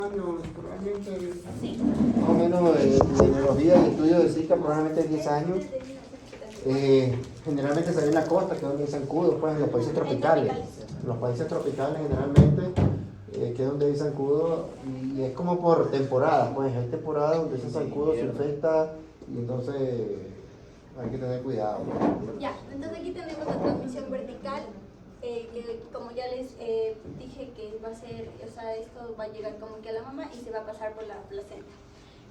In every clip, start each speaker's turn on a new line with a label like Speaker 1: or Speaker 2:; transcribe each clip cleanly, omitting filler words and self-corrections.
Speaker 1: años, probablemente.
Speaker 2: Sí.
Speaker 1: Más o menos de neurología y estudio de Zika, probablemente 10 años. Generalmente se ve en la costa, que es donde hay zancudos, pues en los países tropicales. En los países tropicales generalmente, que es donde hay zancudos, y es como por temporada, pues hay temporadas donde ese zancudo se infecta y entonces hay que tener cuidado.
Speaker 2: Ya, entonces aquí tenemos la transmisión vertical, que como ya les dije que va a ser, o sea, esto va a llegar como que a la mamá y se va a pasar por la placenta.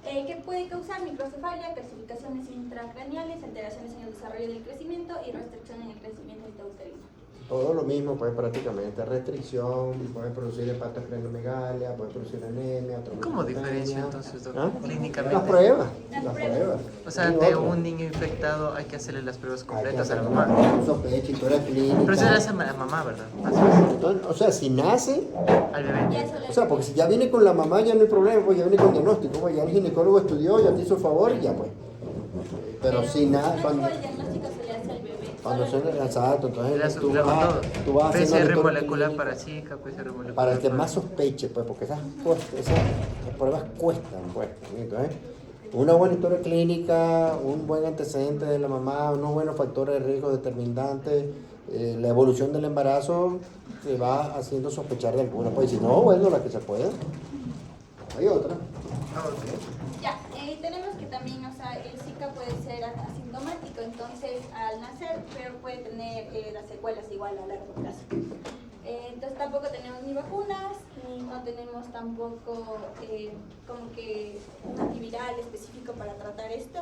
Speaker 2: Que puede causar microcefalia, calcificaciones intracraneales, alteraciones en el desarrollo del crecimiento y restricción en el crecimiento intrauterino.
Speaker 1: Todo lo mismo, pues prácticamente restricción, puede producir hepatosplenomegalia, puede producir anemia,
Speaker 3: ¿Cómo
Speaker 1: trombocitopenia.
Speaker 3: diferencia entonces, doctor?
Speaker 1: ¿Ah?
Speaker 3: Clínicamente.
Speaker 1: Las pruebas.
Speaker 3: O sea, de un niño infectado hay que hacerle las pruebas completas a la mamá.
Speaker 1: Sospecha, historia clínica.
Speaker 3: Pero eso le hace a la mamá, ¿verdad?
Speaker 1: Entonces, o sea, si nace,
Speaker 3: Al bebé.
Speaker 1: o sea, porque si ya viene con la mamá ya no hay problema, pues ya viene con diagnóstico, pues ya el ginecólogo estudió, ya te hizo favor y ya pues. Pero si nada,
Speaker 2: cuando el diagnóstico se le hace al bebé.
Speaker 1: cuando se exacto, entonces tú vas haciendo
Speaker 3: PCR
Speaker 1: lectura
Speaker 3: molecular
Speaker 1: clínica
Speaker 3: para Zika, PCR molecular
Speaker 1: para el que más sospeche, pues, porque esas pruebas cuestan, pues. Entonces, una buena historia clínica, un buen antecedente de la mamá, unos buenos factores de riesgo determinantes, la evolución del embarazo se va haciendo sospechar de alguna, pues si no, bueno, la que se pueda. Hay otra.
Speaker 2: Ya, tenemos que también, o sea, el Zika puede ser asintomático, entonces al nacer, pero puede tener las secuelas igual a largo plazo. Entonces tampoco tenemos ni vacunas, ni no tenemos tampoco como que un antiviral específico para tratar esto.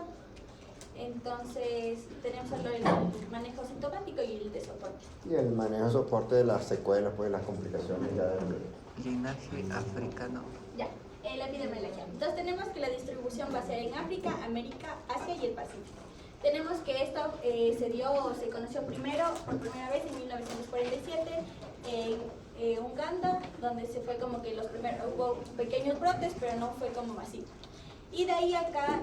Speaker 2: Entonces tenemos solo el manejo sintomático y el de soporte.
Speaker 1: Y el manejo de soporte de las secuelas, pues las complicaciones ya del...
Speaker 3: linaje africano.
Speaker 2: Ya, la epidemiología. Entonces tenemos que la distribución va a ser en África, América, Asia y el Pacífico. Tenemos que esto se conoció por primera vez en 1947 en Uganda, donde se fue como que hubo pequeños brotes, pero no fue como masivo. Y de ahí acá,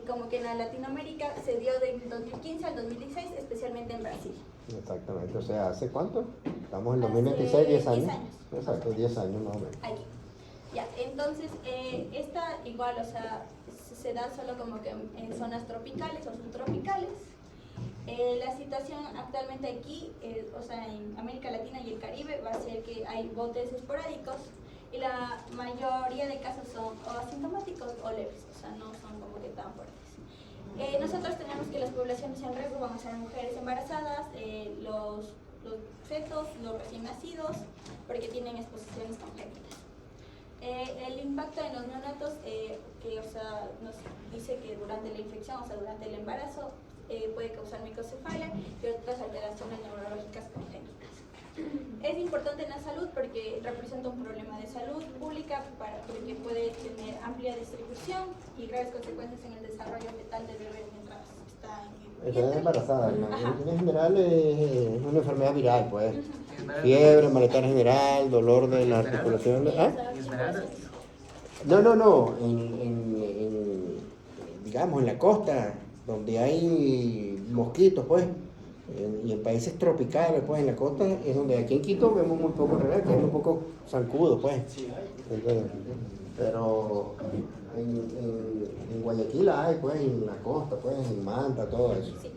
Speaker 2: como que en la Latinoamérica se dio del 2015 al 2016, especialmente en Brasil.
Speaker 1: Exactamente, o sea, ¿hace cuánto? Estamos en
Speaker 2: Hace
Speaker 1: 2026, 10 años.
Speaker 2: 10 años.
Speaker 1: Exacto, 10 años más o menos.
Speaker 2: Aquí. Ya, entonces, esta igual, o sea, se da solo como que en zonas tropicales o subtropicales. La situación actualmente aquí, o sea, en América Latina y el Caribe, va a ser que hay brotes esporádicos y la mayoría de casos son o asintomáticos o leves, o sea, no son como que tan fuertes. Nosotros tenemos que las poblaciones en riesgo van a ser mujeres embarazadas, los fetos, los recién nacidos, porque tienen exposiciones congénitas. El impacto en los neonatos, que o sea, nos dice que durante la infección, o sea, durante el embarazo, puede causar microcefalia y otras alteraciones neurológicas congénitas. Es importante en la salud porque representa un problema de salud pública porque puede tener amplia distribución y graves consecuencias en el desarrollo fetal del bebé mientras está en el vientre.
Speaker 1: Embarazada, en general es una enfermedad viral, pues. Fiebre, malestar general, dolor de las articulaciones. ¿Ah? No, digamos en la costa, donde hay mosquitos, pues, y en países tropicales, pues, en la costa, es donde aquí en Quito vemos muy poco real, que hay muy poco zancudos, pues. Pero en Guayaquil hay, pues, en la costa, pues, en Manta, todo eso.
Speaker 2: Sí.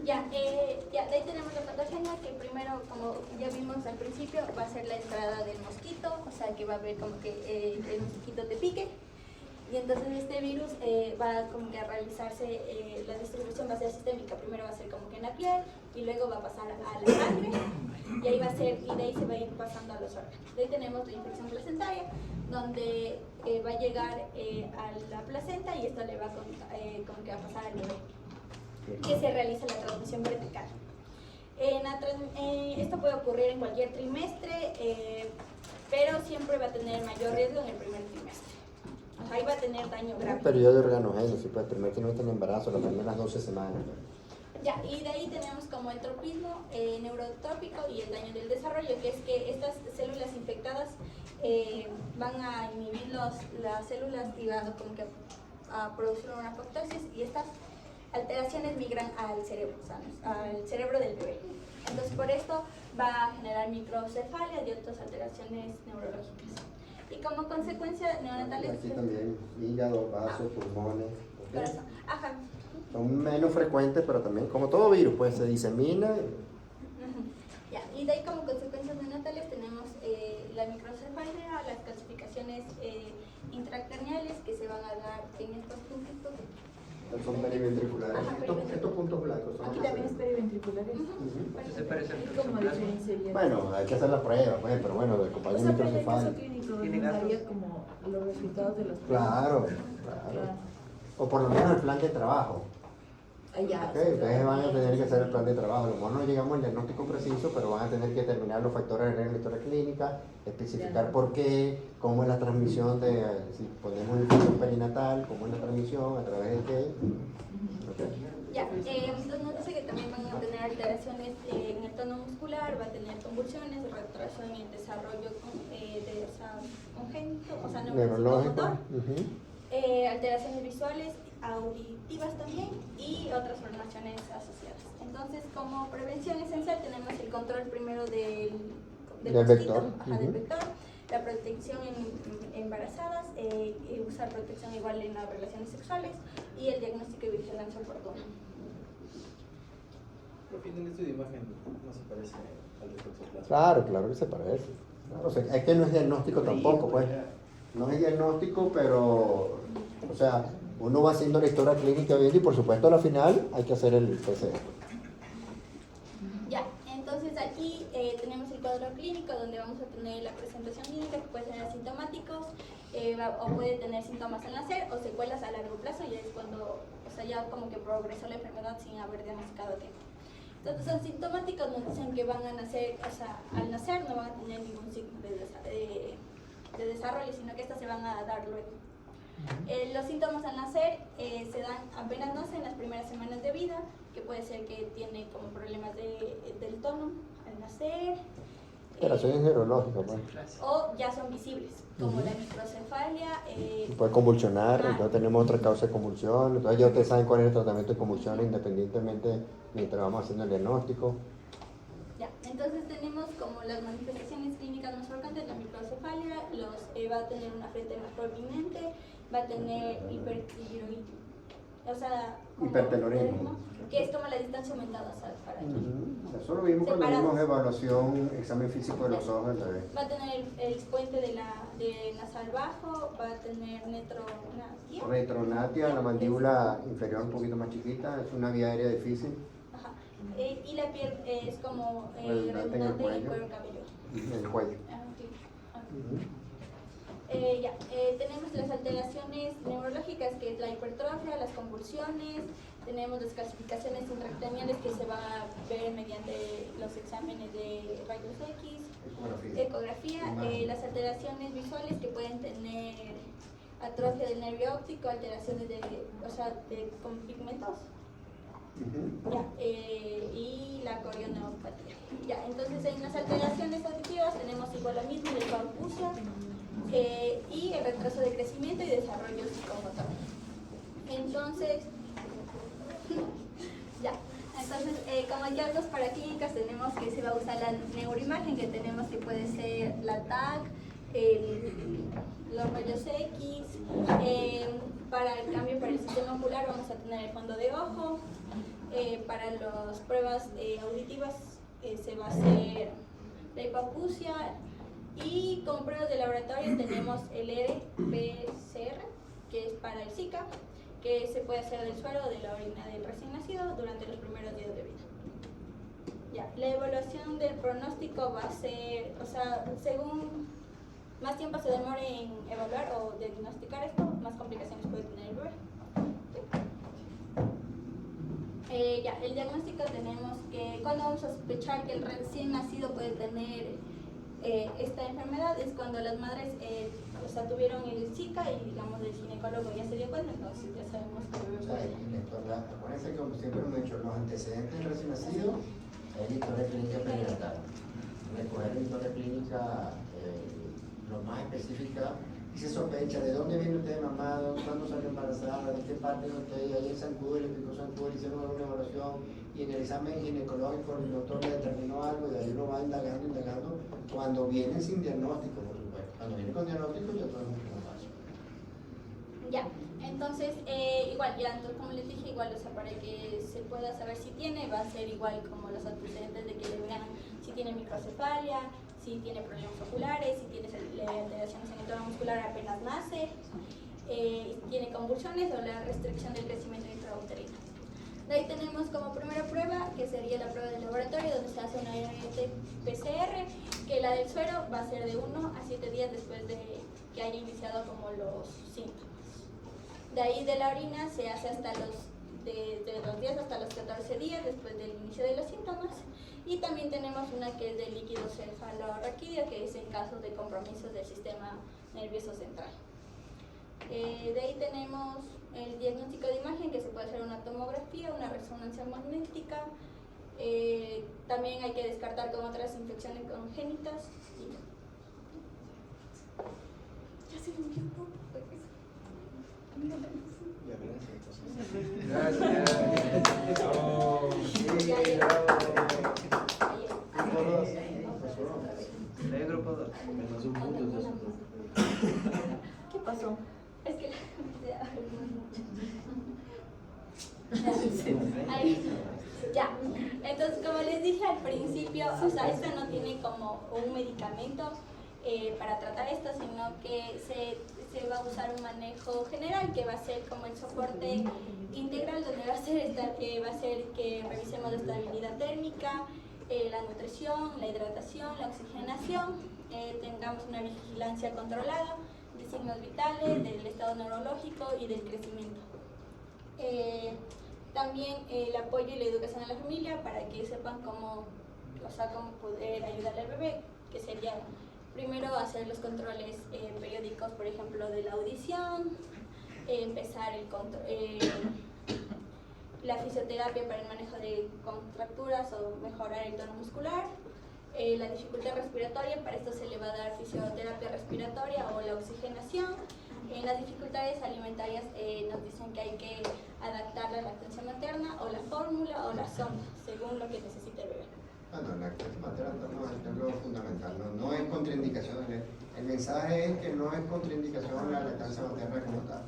Speaker 2: Ya, de ahí tenemos la patogenia que primero, como ya vimos al principio, va a ser la entrada del mosquito, o sea que va a haber como que el mosquito te pique. Y entonces este virus va como que a realizarse, la distribución va a ser sistémica, primero va a ser como que en la piel y luego va a pasar a la sangre y ahí va a ser, y de ahí se va a ir pasando a los órganos. De ahí tenemos la infección placentaria, donde va a llegar a la placenta y esto le va como que va a pasar al bebé, que se realiza la transmisión vertical. Esto puede ocurrir en cualquier trimestre, pero siempre va a tener mayor riesgo en el primer trimestre. Ahí va a tener daño grave.
Speaker 1: Un periodo de organogénesis, pues, primer trimestre en embarazo, las primeras 12 semanas.
Speaker 2: Ya, y de ahí tenemos como el tropismo neurotrópico y el daño del desarrollo, que es que estas células infectadas van a inhibir las células y van como que a producir una apoptosis y estas alteraciones migran al cerebro, o sea, al cerebro del bebé. Entonces por esto va a generar microcefalia y otras alteraciones neurológicas. Y como consecuencia, neonatales...
Speaker 1: Aquí también, hígado, vasos, pulmones. ¿Ok?
Speaker 2: Corazón. Ajá.
Speaker 1: Son menos frecuentes, pero también, como todo virus, pues se disemina.
Speaker 2: Ujú. Ya, y de ahí como consecuencias neonatales tenemos la microcefalia, las calcificaciones intracraneales que se van a dar en estos puntitos.
Speaker 1: Son periventriculares.
Speaker 2: Ajá,
Speaker 1: Estos puntos blancos son
Speaker 4: Aquí
Speaker 1: los que
Speaker 4: también es
Speaker 1: se-
Speaker 4: periventriculares.
Speaker 1: Ujú.
Speaker 3: Se parece al
Speaker 4: ¿Y cómo
Speaker 3: toxoplasma.
Speaker 4: diferenciaría?
Speaker 1: Bueno, hay que hacer la prueba, pues, pero bueno, de
Speaker 4: O
Speaker 1: compañía
Speaker 4: sea, pero en el caso
Speaker 1: microcefalia.
Speaker 4: clínico
Speaker 3: ¿Tiene
Speaker 4: nos
Speaker 3: gatos?
Speaker 4: daría como los resultados de las pruebas.
Speaker 1: Claro, claro. O por lo menos el plan de trabajo.
Speaker 4: Allá.
Speaker 1: Ok, ustedes van a tener que hacer el plan de trabajo. A lo mejor no llegamos al diagnóstico preciso, pero van a tener que determinar los factores de riesgo en la historia clínica, especificar
Speaker 4: Ya.
Speaker 1: por qué, cómo es la transmisión de, si ponemos el infección perinatal, cómo es la transmisión, a través de qué. Ok.
Speaker 2: Ya, entonces nos dice que también van a tener alteraciones en el tono muscular, va a tener convulsiones, retraso en el desarrollo congénito, o sea,
Speaker 1: Neurológico.
Speaker 2: neuropsicomotor,
Speaker 1: Ujú.
Speaker 2: alteraciones visuales, auditivas también y otras formaciones asociadas. Entonces, como prevención esencial tenemos el control primero del
Speaker 1: Del
Speaker 2: mosquito,
Speaker 1: vector.
Speaker 2: ajá, del
Speaker 1: Ujú.
Speaker 2: vector, la protección en embarazadas, usar protección igual en las relaciones sexuales y el diagnóstico y vigilancia oportuna.
Speaker 5: Pero en el estudio de imagen no se parece al de toxoplasma.
Speaker 1: Claro, claro que se parece. Claro, o sea, es que no es diagnóstico tampoco, pues. No es diagnóstico, pero, o sea, uno va haciendo la historia clínica bien y por supuesto a la final hay que hacer el PCR.
Speaker 2: Ya, entonces aquí tenemos el cuadro clínico donde vamos a tener la presentación clínica que puede ser asintomáticos o puede tener síntomas al nacer o secuelas a largo plazo, ya es cuando, o sea, ya como que progresó la enfermedad sin haber diagnosticado a tiempo. Entonces, son sintomáticos, nos dicen que van a nacer, o sea, al nacer no van a tener ningún signo de desarrollo, sino que estas se van a dar luego. Los síntomas al nacer se dan apenas nacen en las primeras semanas de vida, que puede ser que tiene como problemas del tono al nacer,
Speaker 1: Alteraciones neurológicas, pues.
Speaker 2: o ya son visibles, como la microcefalia.
Speaker 1: Puede convulsionar,
Speaker 2: Ah.
Speaker 1: entonces tenemos otra causa de convulsión, entonces ya ustedes saben cuál es el tratamiento de convulsiones independientemente mientras vamos haciendo el diagnóstico.
Speaker 2: Ya, entonces tenemos como las manifestaciones clínicas más frecuentes, la microcefalia, va a tener una frente más prominente, va a tener hipertiroidismo, o sea, como
Speaker 1: Hipertelorismo.
Speaker 2: que es como la distancia aumentada para aquí.
Speaker 1: Eso lo vimos cuando
Speaker 2: Separados.
Speaker 1: vimos evaluación, examen físico de los ojos del bebé.
Speaker 2: Va a tener el puente de nasal bajo, va a tener netronatia.
Speaker 1: Retronatia, la mandíbula inferior un poquito más chiquita, es una vía aérea difícil.
Speaker 2: Ajá. Y la piel es como
Speaker 1: Redundante en el
Speaker 2: redundante en el
Speaker 1: cuello.
Speaker 2: cuero cabelludo.
Speaker 1: En el cuello.
Speaker 2: Ah, ok. Tenemos las alteraciones neurológicas, que es la hipertrofia, las convulsiones, tenemos las calcificaciones intracraneales que se van a ver mediante los exámenes de rayos X, ecografía, las alteraciones visuales que pueden tener atrofia del nervio óptico, alteraciones con pigmentos. Ya, y la corioneopatía. Ya, entonces en las alteraciones auditivas tenemos igual lo mismo, la hipoacusia y el retraso de crecimiento y desarrollo psicomotor. Entonces, ya, entonces como hallazgos para clínicas tenemos que se va a usar la neuroimagen, que tenemos que puede ser la TAC, los rayos X, para el cambio para el sistema ocular vamos a tener el fondo de ojo, para las pruebas auditivas se va a hacer la hipoacusia y como pruebas de laboratorio tenemos el RPCR, que es para el Zika, que se puede hacer del suero o de la orina del recién nacido durante los primeros días de vida. Ya, la evaluación del pronóstico va a ser, o sea, según más tiempo se demore en evaluar o diagnosticar esto, más complicaciones puede tener el bebé. Ya, el diagnóstico tenemos que, cuando vamos a sospechar que el recién nacido puede tener esta enfermedad, es cuando las madres tuvieron el Zika y digamos el ginecólogo ya se dio cuenta, entonces ya sabemos que el bebé puede.
Speaker 1: Acuérdense que como siempre hemos dicho, los antecedentes del recién nacido es la historia clínica perinatal. Recoger la historia clínica lo más específica, y se sospecha de dónde viene usted mamá, cuándo salió embarazada, de qué parte de usted, y ahí en San Cudo, le picó San Cudo, le hicieron una evaluación, y en el examen ginecológico el doctor le determinó algo, y de ahí uno va indagando, cuando vienen sin diagnóstico, por supuesto. Cuando viene con diagnóstico ya todo es mucho más fácil.
Speaker 2: Ya, entonces, igual, ya, entonces, como les dije, igual, o sea, para que se pueda saber si tiene, va a ser igual como los antecedentes de que le vean si tiene microcefalia, si tiene problemas oculares, si tiene alteraciones en el tono muscular apenas nace, si tiene convulsiones o la restricción del crecimiento intrauterino. De ahí tenemos como primera prueba, que sería la prueba del laboratorio, donde se hace una RT-PCR, que la del suero va a ser de 1 a 7 días después de que haya iniciado como los síntomas. De ahí de la orina se hace hasta de los 10 hasta los 14 días después del inicio de los síntomas. Y también tenemos una que es de líquido cefalorraquídeo, que es en casos de compromisos del sistema nervioso central. De ahí tenemos el diagnóstico de imagen, que se puede hacer una tomografía, una resonancia magnética. También hay que descartar con otras infecciones congénitas. Ya se me olvidó todo.
Speaker 5: Ya verás, entonces.
Speaker 3: Gracias. Oh, sí, bravo.
Speaker 5: Grupo 2.
Speaker 3: De grupo 2.
Speaker 5: Menos un punto de eso.
Speaker 2: ¿Qué pasó? Es que ahí, ya. Entonces, como les dije al principio, o sea, esta no tiene como un medicamento para tratar esto, sino que se va a usar un manejo general, que va a ser como el soporte integral, donde va a ser que revisemos la estabilidad térmica, la nutrición, la hidratación, la oxigenación, tengamos una vigilancia controlada de signos vitales, del estado neurológico y del crecimiento. También el apoyo y la educación a la familia para que sepan cómo poder ayudarle al bebé, que sería primero hacer los controles periódicos, por ejemplo, de la audición, empezar la fisioterapia para el manejo de contracturas o mejorar el tono muscular. La dificultad respiratoria, para esto se le va a dar fisioterapia respiratoria o la oxigenación. En las dificultades alimentarias nos dicen que hay que adaptar la lactancia materna o la fórmula o la sonda, según lo que necesite el bebé.
Speaker 1: Bueno, la lactancia materna es lo fundamental, no es contraindicación. El mensaje es que no es contraindicación la lactancia materna como tal.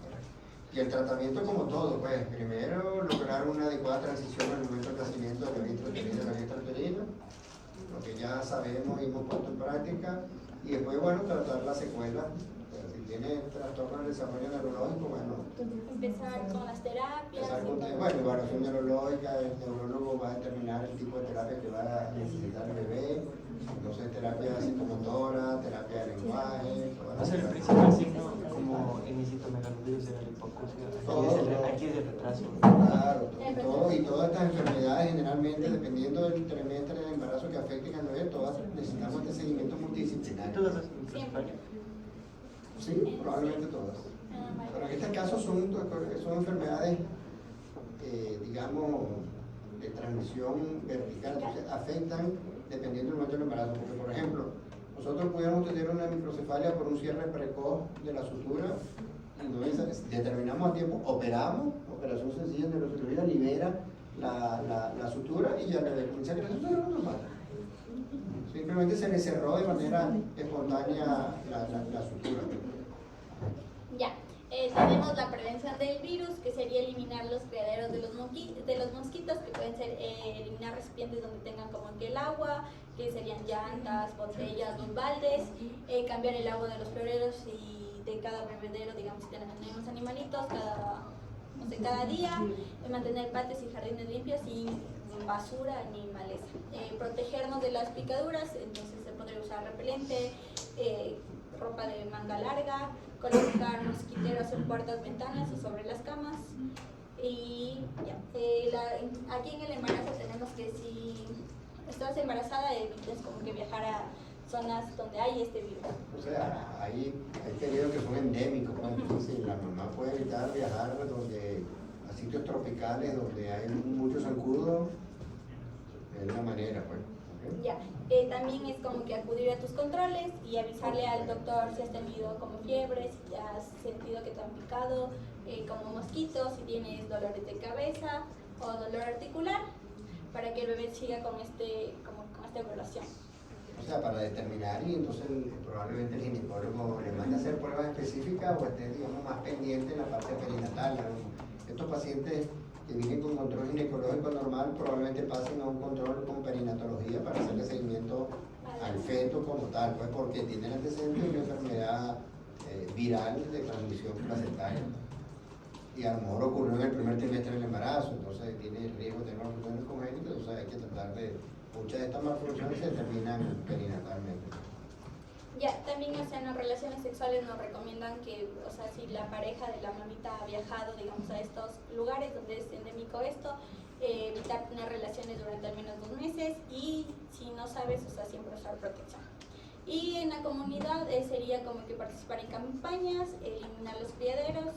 Speaker 1: Y el tratamiento como todo, pues primero lograr una adecuada transición al momento del nacimiento de la vía intrauterina, lo que ya sabemos y hemos puesto en práctica, y después, bueno, tratar la secuela. Si tiene trastorno del desarrollo neurológico, bueno,
Speaker 2: empezar con las terapias.
Speaker 1: Bueno, evaluación neurológica, el neurólogo va a determinar el tipo de terapia que va a necesitar el bebé. Entonces, terapia psicomotora, terapia de lenguaje.
Speaker 3: Va a ser el principal signo como inicio-megalovirus de la hipoacusia. Aquí es el retraso.
Speaker 1: Claro, y todas estas enfermedades, generalmente, dependiendo del trimestre de embarazo que afecten al bebé, todas necesitamos este seguimiento multidisciplinario.
Speaker 3: Todas las microcefalia.
Speaker 1: Sí, probablemente todas. Pero en este caso son enfermedades, digamos, de transmisión vertical, entonces afectan dependiendo del momento del embarazo. Porque, por ejemplo, nosotros pudiéramos tener una microcefalia por un cierre precoz de la sutura, entonces determinamos a tiempo, operamos, operación sencilla de la sutura, libera la sutura y ya le comienza a crecer sutura normal. Simplemente se le cerró de manera espontánea la sutura.
Speaker 2: Ya, tenemos la prevención del virus, que sería eliminar los criaderos de los mosquitos, que pueden ser eliminar recipientes donde tengan como que el agua, que serían llantas, botellas, los baldes, cambiar el agua de los floreros y de cada bebedero, digamos, si tenemos animalitos, cada día, mantener patios y jardines limpios y basura ni maleza. Protegernos de las picaduras, entonces se podría usar repelente, ropa de manga larga, colocar mosquiteros en puertas, ventanas y sobre las camas. Y ya, aquí en el embarazo tenemos que si estás embarazada evites como que viajar a zonas donde hay este virus.
Speaker 1: O sea, hay periodos que son endémicos, pues, entonces la mamá puede evitar viajar a sitios tropicales donde hay muchos zancudos, es una manera, pues. ¿Okay?
Speaker 2: Ya, también es como que acudir a tus controles y avisarle al doctor si has tenido como fiebre, si has sentido que te han picado como mosquitos, si tienes dolores de cabeza o dolor articular, para que el bebé siga con esta evaluación.
Speaker 1: O sea, para determinar, y entonces probablemente el ginecólogo le mande a hacer pruebas específicas o esté, digamos, más pendiente en la parte perinatal, ¿no? Estos pacientes que vienen con control ginecológico normal probablemente pasen a un control con perinatología para hacerle seguimiento al feto como tal, pues porque tiene el antecedente de una enfermedad viral de transmisión placentaria. Y a lo mejor ocurrió en el primer trimestre del embarazo, entonces tiene el riesgo de tener malformaciones congénitas, entonces hay que tratar de, muchas de estas malformaciones se determinan perinatalmente.
Speaker 2: Ya, también, o sea, en las relaciones sexuales nos recomiendan que, o sea, si la pareja de la mamita ha viajado, digamos, a estos lugares donde es endémico esto, evitar tener relaciones durante al menos 2 meses y si no sabes, o sea, siempre usar protección. Y en la comunidad sería como que participar en campañas, eliminar los criaderos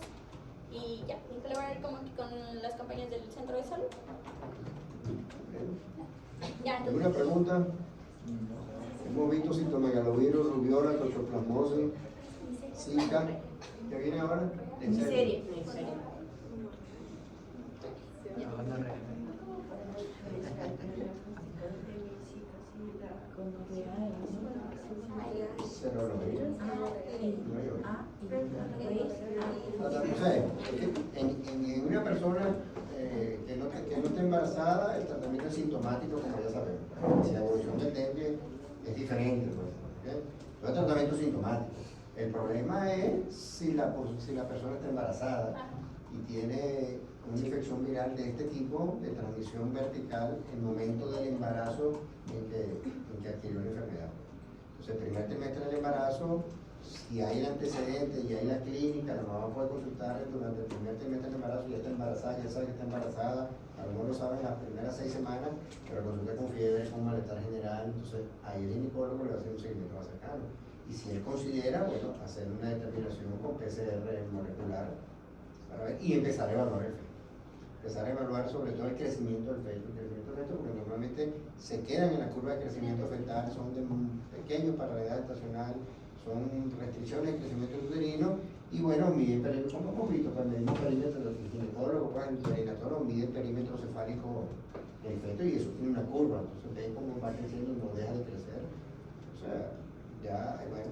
Speaker 2: y ya, y colaborar como que con las campañas del centro de salud. Ya, entonces,
Speaker 1: ¿Alguna pregunta? Hemos visto citomegalovirus, rubiola, toxoplasmosis, Zika. ¿Qué viene ahora?
Speaker 4: Serie.
Speaker 1: Serología. O sea, en una persona que no esté embarazada, el tratamiento es sintomático, como ya sabemos. Si la evolución del dengue es diferente, pues, ¿okay? No es tratamiento sintomático. El problema es si la persona está embarazada y tiene una infección viral de este tipo de transmisión vertical en el momento del embarazo en que adquirió la enfermedad. Entonces, el primer trimestre del embarazo, si hay el antecedente y hay la clínica, la mamá puede consultar durante el primer trimestre del embarazo, ya está embarazada, ya sabe que está embarazada, a lo mejor lo saben las primeras 6 semanas, pero consulta con fiebre, con malestar general, entonces ahí el ginecólogo le va a hacer un seguimiento más cercano. Y si él considera, bueno, hacer una determinación con PCR molecular para ver, y empezar a evaluar el feto. Empezar a evaluar sobre todo el crecimiento del feto, porque normalmente se quedan en la curva de crecimiento fetal, son pequeños para la edad estacional, son restricciones de crecimiento uterino, y bueno, miden perímetro, como hemos visto, pues medimos perímetro del ginecólogo, pues el perinatólogo mide el perímetro cefálico del feto y eso tiene una curva, entonces ven cómo va creciendo y no deja de crecer. O sea, ya, bueno,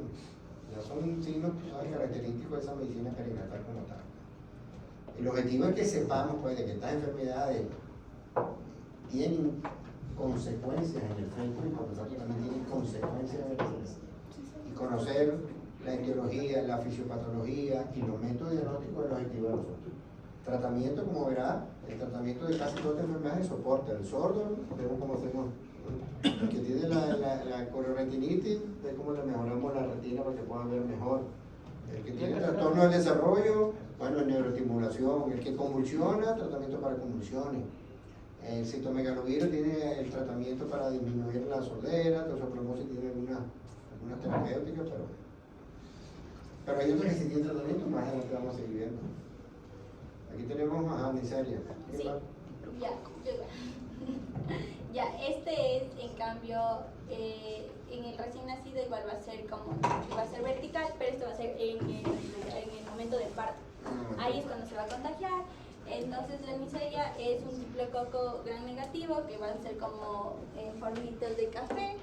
Speaker 1: ya son signos, ¿sabes?, característicos de esa medicina perinatal como tal. El objetivo es que sepamos, pues, de que estas enfermedades tienen consecuencias en el feto y por lo tanto también tienen consecuencias en el proceso. Y conocer la etiología, la fisiopatología y los métodos diagnósticos es el objetivo de nosotros. Tratamiento, como verá, el tratamiento de casi todas las enfermedades es soporte. El sordo, vemos cómo hacemos. El que tiene la corioretinitis, ve cómo le mejoramos la retina para que puedan ver mejor. El que tiene trastorno del desarrollo, bueno, neuroestimulación. El que convulsiona, tratamiento para convulsiones. El citomegalovirus tiene el tratamiento para disminuir la sordera, toxoplasmosis tiene algunas terapéuticas, pero hay otros que sí tienen tratamiento, más adelante vamos a seguir viendo. Aquí tenemos a Nicelia.
Speaker 2: sí, ya, ya, este es en cambio en el recién nacido igual va a ser vertical, pero esto va a ser en el momento del parto. Ahí es cuando se va a contagiar. Entonces la miseria es un diplococo gran negativo que va a ser como en formitas de café.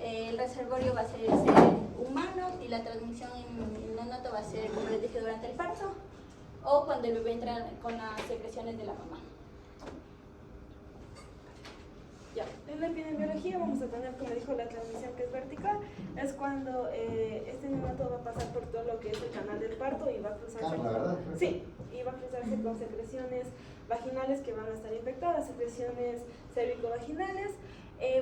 Speaker 2: El reservorio va a ser humano y la transmisión en neonato va a ser, como les dije, durante el parto o cuando el bebé entra con las secreciones de la mamá.
Speaker 4: Ya. En la epidemiología vamos a tener, como dijo, la transmisión que es vertical, es cuando este neonato va a pasar por todo lo que es el canal del parto y va a cruzarse y va a cruzarse con secreciones vaginales que van a estar infectadas, secreciones cérvico-vaginales.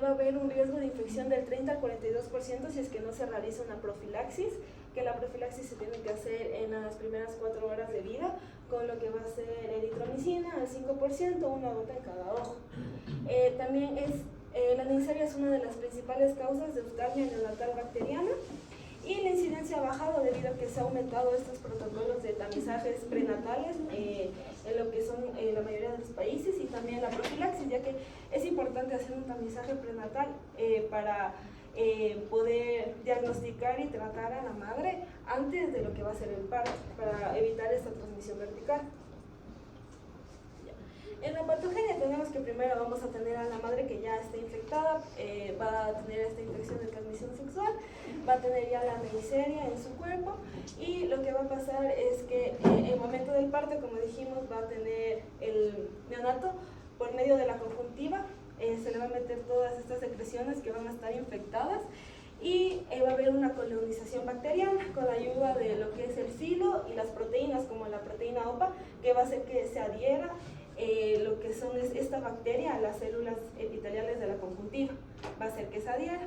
Speaker 4: Va a haber un riesgo de infección del 30 al 42% si es que no se realiza una profilaxis, que la profilaxis se tiene que hacer en las primeras 4 horas de vida, con lo que va a ser eritromicina al 5%, una gota en cada ojo. También la neisseria es una de las principales causas de euftalmia neonatal bacteriana y la incidencia ha bajado debido a que se han aumentado estos protocolos de tamizajes prenatales en lo que son la mayoría de los países, y también la profilaxis, ya que es importante hacer un tamizaje prenatal para poder diagnosticar y tratar a la madre antes de lo que va a ser el parto, para evitar esta transmisión vertical. En la patogenia tenemos que primero vamos a tener a la madre que ya está infectada, va a tener esta infección de transmisión sexual, va a tener ya la neisseria en su cuerpo, y lo que va a pasar es que en el momento del parto, como dijimos, va a tener el neonato por medio de la conjuntiva, se le va a meter todas estas secreciones que van a estar infectadas, y va a haber una colonización bacteriana con la ayuda de lo que es el filo y las proteínas, como la proteína OPA, que va a hacer que se adhiera lo que son esta bacteria a las células epiteliales de la conjuntiva, va a hacer que se adhiera,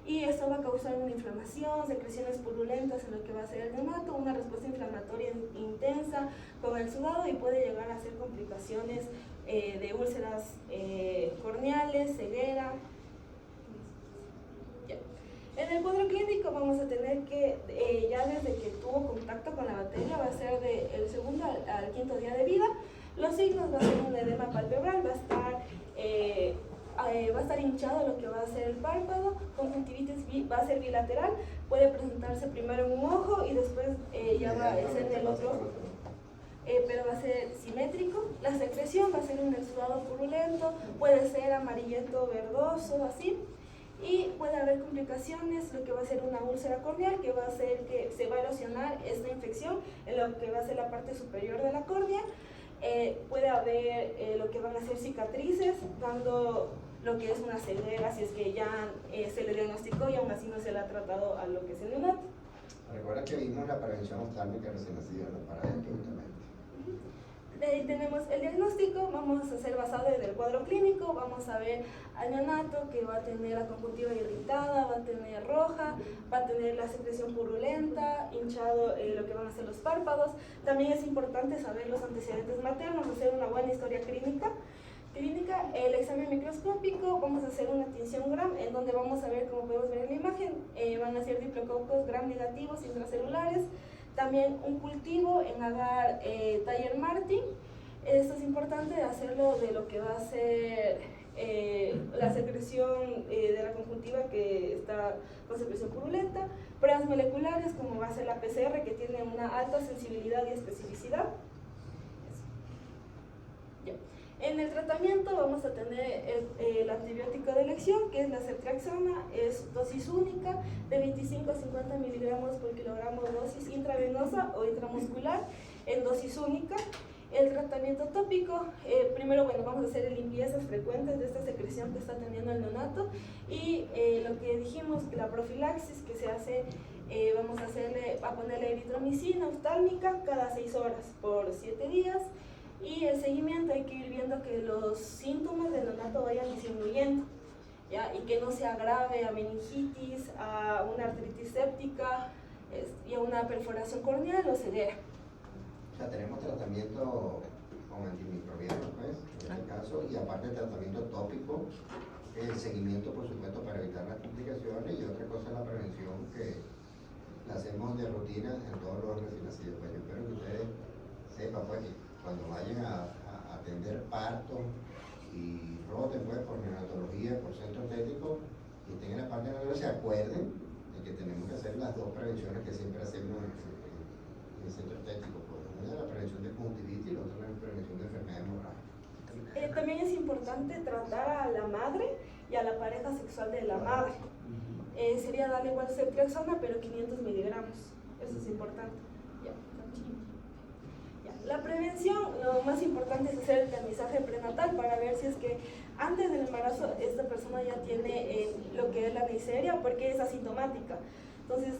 Speaker 4: y esto va a causar una inflamación, secreciones purulentas en lo que va a ser el neonato, una respuesta inflamatoria intensa con el sudado, y puede llegar a hacer complicaciones de úlceras corneales, ceguera. En el cuadro clínico vamos a tener que ya desde que tuvo contacto con la bacteria, va a ser del segundo al quinto día de vida. Los signos va a ser un edema palpebral, va a estar hinchado lo que va a ser el párpado, conjuntivitis va a ser bilateral, puede presentarse primero en un ojo y después ya va a ser en el otro ojo, pero va a ser simétrico. La secreción va a ser un exudado purulento, puede ser amarillento verdoso, así. Y puede haber complicaciones, lo que va a ser una úlcera corneal, que va a hacer que se va a erosionar esta infección en lo que va a ser la parte superior de la córnea. Puede haber lo que van a ser cicatrices, dando lo que es una ceguera, si es que ya se le diagnosticó y aún así no se le ha tratado a lo que es el neonato.
Speaker 1: Recuerda que vimos la prevención oftálmica recién nacida, ¿no? Para esto justamente.
Speaker 4: De ahí tenemos el diagnóstico, vamos a hacer basado en el cuadro clínico, vamos a ver al neonato que va a tener la conjuntiva irritada, va a tener roja, va a tener la secreción purulenta, hinchado lo que van a ser los párpados. También es importante saber los antecedentes maternos, hacer una buena historia clínica, el examen microscópico, vamos a hacer una tinción Gram, en donde vamos a ver, como podemos ver en la imagen, van a ser diplococos Gram negativos intracelulares. También un cultivo en agar Taller Martin. Esto es importante hacerlo de lo que va a ser la secreción de la conjuntiva, que está con secreción purulenta. Pruebas moleculares como va a ser la PCR, que tiene una alta sensibilidad y especificidad. Ya. En el tratamiento vamos a tener el antibiótico de elección, que es la ceftriaxona, es dosis única de 25 a 50 miligramos por kilogramo, dosis intravenosa o intramuscular en dosis única. El tratamiento tópico, primero vamos a hacer limpiezas frecuentes de esta secreción que está teniendo el neonato, y lo que dijimos, la profilaxis que se hace, vamos a ponerle eritromicina oftálmica cada 6 horas por 7 días. Y el seguimiento, hay que ir viendo que los síntomas del neonato vayan disminuyendo, ¿ya? Y que no se agrave a meningitis, a una artritis séptica y a una perforación corneal o ceguera.
Speaker 1: O sea, tenemos tratamiento con antimicrobianos, pues, en este caso, y aparte de tratamiento tópico, el seguimiento, por supuesto, para evitar las complicaciones, y otra cosa es la prevención, que la hacemos de rutina en todos los recién nacidos. Pues yo espero que ustedes sepan, pues, que cuando vayan a atender partos y roten, pues, por neonatología, por centro estético, y estén en la parte de la se acuerden de que tenemos que hacer las dos prevenciones que siempre hacemos en el centro estético. Pues, una es la prevención de conjuntivitis y la otra es la prevención de enfermedad hemorrágica.
Speaker 4: También es importante tratar a la madre y a la pareja sexual de la madre. Sería darle igual ceftriaxona, pero 500 miligramos. Eso es importante. La prevención, lo más importante es hacer el tamizaje prenatal para ver si es que antes del embarazo esta persona ya tiene lo que es la neisseria, porque es asintomática. Entonces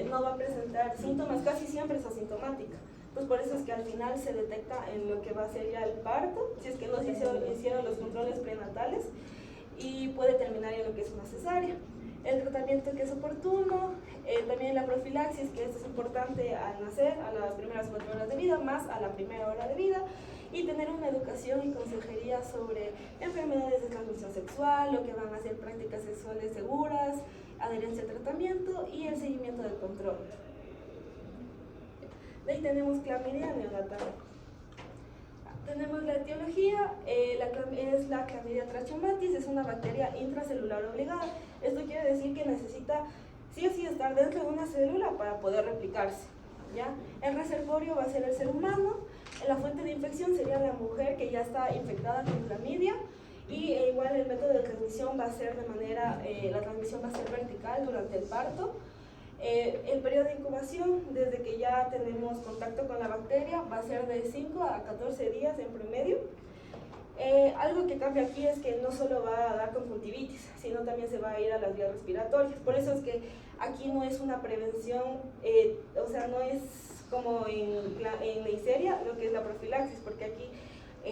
Speaker 4: no va a presentar síntomas, casi siempre es asintomática. Pues por eso es que al final se detecta en lo que va a ser ya el parto, si es que no se hicieron los controles prenatales, y puede terminar en lo que es una cesárea. El tratamiento que es oportuno, también la profilaxis, que esto es importante al nacer, a las primeras 4 horas de vida, más a la primera hora de vida, y tener una educación y consejería sobre enfermedades de transmisión sexual, lo que van a ser prácticas sexuales seguras, adherencia al tratamiento y el seguimiento del control. De ahí tenemos clamidia neonatal. Tenemos la etiología, es la Clamidia trachomatis, es una bacteria intracelular obligada. Esto quiere decir que necesita sí o sí estar dentro de una célula para poder replicarse. ¿ya? El reservorio va a ser el ser humano, la fuente de infección sería la mujer que ya está infectada con clamidia, y igual el método de transmisión va a ser la transmisión va a ser vertical durante el parto. El periodo de incubación, desde que ya tenemos contacto con la bacteria, va a ser de 5 a 14 días en promedio. Algo que cambia aquí es que no solo va a dar conjuntivitis, sino también se va a ir a las vías respiratorias. Por eso es que aquí no es una prevención, o sea, no es como en la histeria lo que es la profilaxis, porque aquí,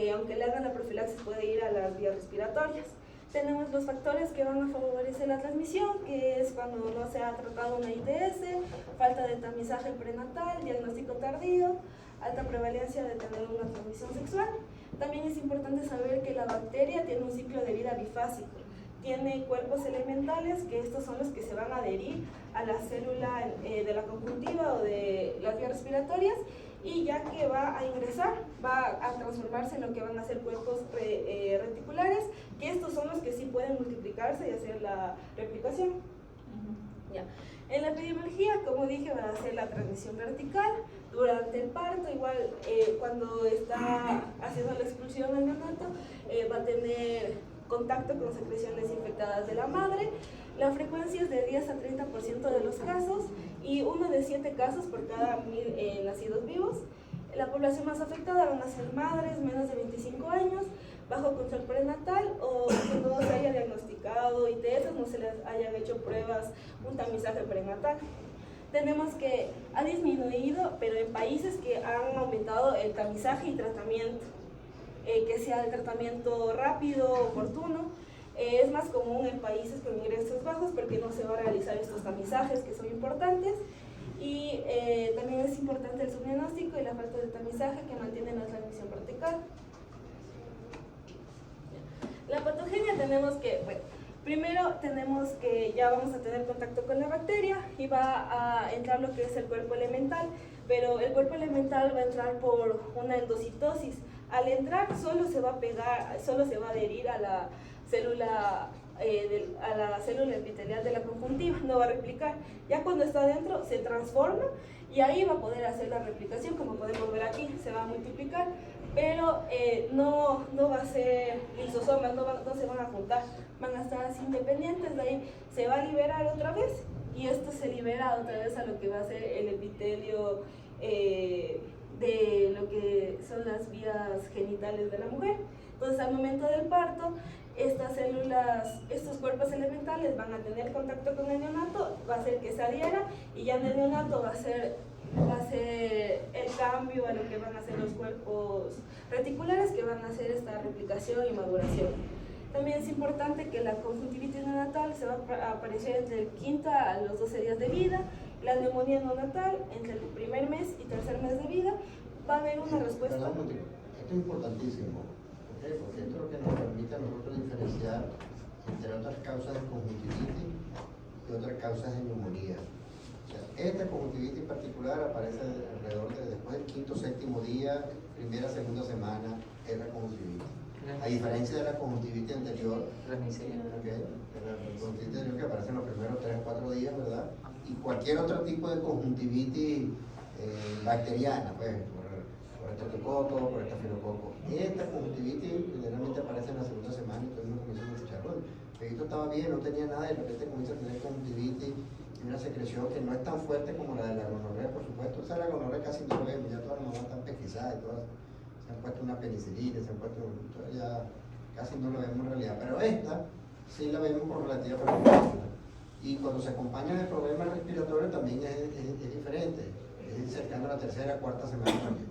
Speaker 4: aunque le hagan la profilaxis, puede ir a las vías respiratorias. Tenemos los factores que van a favorecer la transmisión, que es cuando no se ha tratado una ITS, falta de tamizaje prenatal, diagnóstico tardío, alta prevalencia de tener una transmisión sexual. También es importante saber que la bacteria tiene un ciclo de vida bifásico. Tiene cuerpos elementales, que estos son los que se van a adherir a la célula de la conjuntiva o de las vías respiratorias, y ya que va a ingresar, va a transformarse en lo que van a ser cuerpos reticulares, que estos son los que sí pueden multiplicarse y hacer la replicación. Ya. En la epidemiología, como dije, va a ser la transmisión vertical. Durante el parto, igual cuando está haciendo la expulsión del neonato, va a tener contacto con secreciones infectadas de la madre. La frecuencia es de 10 a 30% de los casos, y 1 de 7 casos por cada 1000 nacidos vivos. La población más afectada van a ser madres menos de 25 años, bajo control prenatal, o que no se haya diagnosticado ITS, no se les hayan hecho pruebas, un tamizaje prenatal. Tenemos que ha disminuido, pero en países que han aumentado el tamizaje y tratamiento, que sea el tratamiento rápido, oportuno. Es más común en países con ingresos bajos, porque no se va a realizar estos tamizajes que son importantes. Y también es importante el subdiagnóstico y la falta de tamizaje, que mantienen la transmisión vertical. La patogenia tenemos que, bueno, primero tenemos que ya vamos a tener contacto con la bacteria y va a entrar lo que es el cuerpo elemental, pero el cuerpo elemental va a entrar por una endocitosis. Al entrar solo se va a pegar, solo se va a adherir a la célula epitelial de la conjuntiva, no va a replicar. Ya cuando está adentro se transforma y ahí va a poder hacer la replicación, como podemos ver aquí, se va a multiplicar, pero no va a ser lisosomas, no se van a juntar, van a estar así independientes. De ahí se va a liberar otra vez, y esto se libera otra vez a lo que va a ser el epitelio de lo que son las vías genitales de la mujer. Entonces, al momento del parto, estas células, estos cuerpos elementales van a tener contacto con el neonato, va a hacer que se adhiera, y ya en el neonato va a ser el cambio a lo que van a ser los cuerpos reticulares, que van a hacer esta replicación y maduración. También es importante que la conjuntivitis neonatal se va a aparecer entre el 5º a los 12 días de vida, la neumonía neonatal entre el primer mes y tercer mes de vida. Va a haber una respuesta.
Speaker 1: Perdón, esto es importantísimo. ¿Por qué? Porque esto es lo que nos permite a nosotros diferenciar entre otras causas de conjuntivitis y otras causas de neumonía. O sea, esta conjuntivitis en particular aparece alrededor de después del 5º o 7º día, primera, segunda semana, es la conjuntivitis. A diferencia de la conjuntivitis anterior, okay, de la conjuntivitis anterior que aparece en los primeros 3 o 4 días, ¿verdad? Y cualquier otro tipo de conjuntivitis bacteriana, pues, por estreptococo, por estafilococo. Esta conjuntivitis generalmente aparece en la segunda semana, entonces uno comienza a escuchar, bueno, esto estaba bien, no tenía nada, y de repente comienza a tener conjuntivitis y una secreción que no es tan fuerte como la de la gonorrea, por supuesto. O sea, la gonorrea casi no lo vemos, ya todas las mamás están pesquisadas y todas se han puesto una penicilina, se han puesto, ya casi no lo vemos en realidad, pero esta sí la vemos con relativa frecuencia. Y cuando se acompaña de problemas respiratorios también es diferente, es cercano a la tercera, cuarta semana también.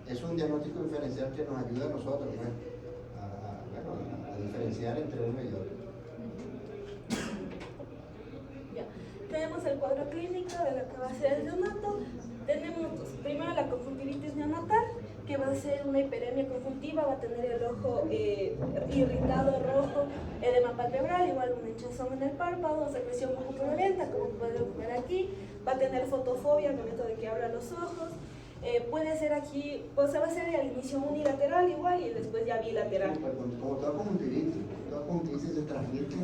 Speaker 1: Es un diagnóstico diferencial que nos ayuda a nosotros, pues, a diferenciar entre uno y otro.
Speaker 4: Ya. Tenemos el cuadro clínico de lo que va a ser el neonato. Tenemos primero la conjuntivitis neonatal, que va a ser una hiperemia conjuntiva, va a tener el ojo irritado, rojo, edema palpebral, igual una hinchazón en el párpado, secreción mucopurulenta, como pueden ver aquí, va a tener fotofobia al momento de que abra los ojos. Puede ser aquí, pues se va a hacer al inicio unilateral igual y después ya bilateral.
Speaker 1: Como toda conjuntivitis se transmite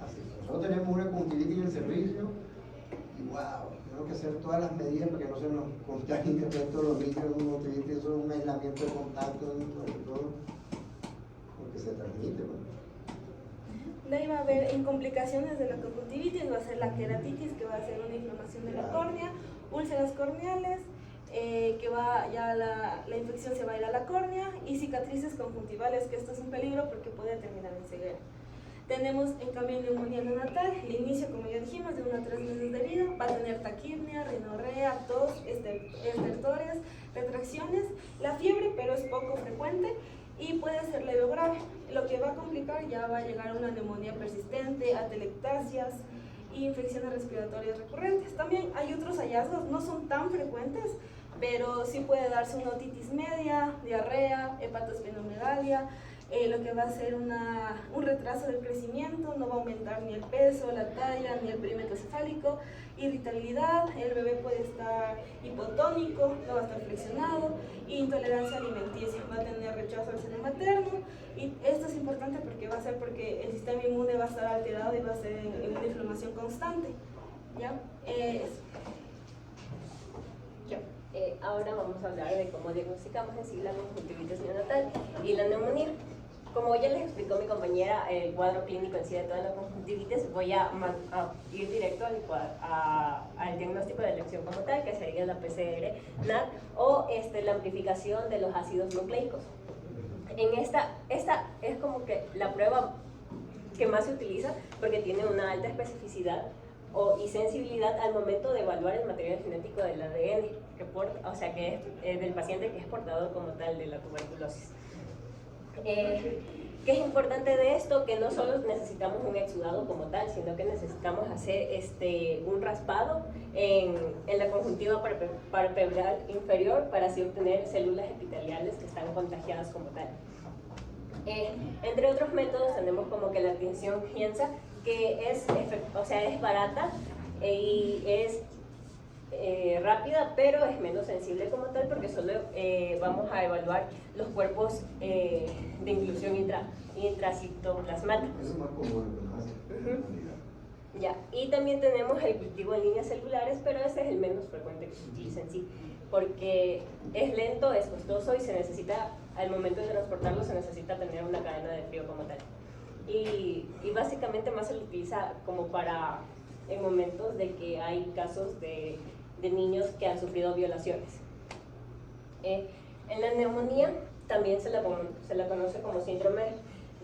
Speaker 1: así. Nosotros tenemos una conjuntivitis en el servicio y wow, Tenemos que hacer todas las medidas para que no se nos contagien todos los niños en un conjuntivitis, eso es un aislamiento de contacto, sobre todo, porque se transmite. Bueno.
Speaker 4: De ahí va a haber en complicaciones de la conjuntivitis, va a ser la queratitis, que va a ser una inflamación de la córnea, úlceras corneales, que va ya la infección se va a ir a la córnea, y cicatrices conjuntivales, que esto es un peligro porque puede terminar en ceguera. Tenemos en cambio neumonía neonatal, el inicio, como ya dijimos, de 1 a 3 meses de vida, va a tener taquipnea, rinorrea, tos, estertores, retracciones, la fiebre, pero es poco frecuente y puede ser leve o grave. Lo que va a complicar ya va a llegar a una neumonía persistente, atelectasias y infecciones respiratorias recurrentes. También hay otros hallazgos, no son tan frecuentes, pero sí puede darse una otitis media, diarrea, hepatosplenomegalia, lo que va a ser un retraso del crecimiento, no va a aumentar ni el peso, la talla, ni el perímetro cefálico, irritabilidad, el bebé puede estar hipotónico, no va a estar flexionado, e intolerancia alimenticia, va a tener rechazo al seno materno, y esto es importante porque va a ser porque el sistema inmune va a estar alterado y va a ser en una inflamación constante. ¿Ya?
Speaker 6: Ahora vamos a hablar de cómo diagnosticamos en sí la conjuntivitis neonatal y la neumonía. Como ya les explicó mi compañera el cuadro clínico en sí de toda la conjuntivitis, voy a ir directo al diagnóstico de elección como tal, que sería la PCR-NAT o la amplificación de los ácidos nucleicos. En esta es como que la prueba que más se utiliza porque tiene una alta especificidad y sensibilidad al momento de evaluar el material genético del ADN, que es del paciente que es portador como tal de la tuberculosis. ¿Qué es importante de esto? Que no solo necesitamos un exudado como tal, sino que necesitamos hacer un raspado en la conjuntiva palpebral inferior para así obtener células epiteliales que están contagiadas como tal. Entre otros métodos tenemos como que la tinción Gienza, que es barata y es rápida, pero es menos sensible como tal porque solo vamos a evaluar los cuerpos de inclusión intracitoplasmática.
Speaker 1: Eso es más común, ¿no?
Speaker 6: Ya, y también tenemos el cultivo en líneas celulares, pero ese es el menos frecuente que se utiliza en sí, porque es lento, es costoso y se necesita, al momento de transportarlo, se necesita tener una cadena de frío como tal. Y básicamente más se lo utiliza como en momentos de que hay casos de niños que han sufrido violaciones. En la neumonía también se la conoce como síndrome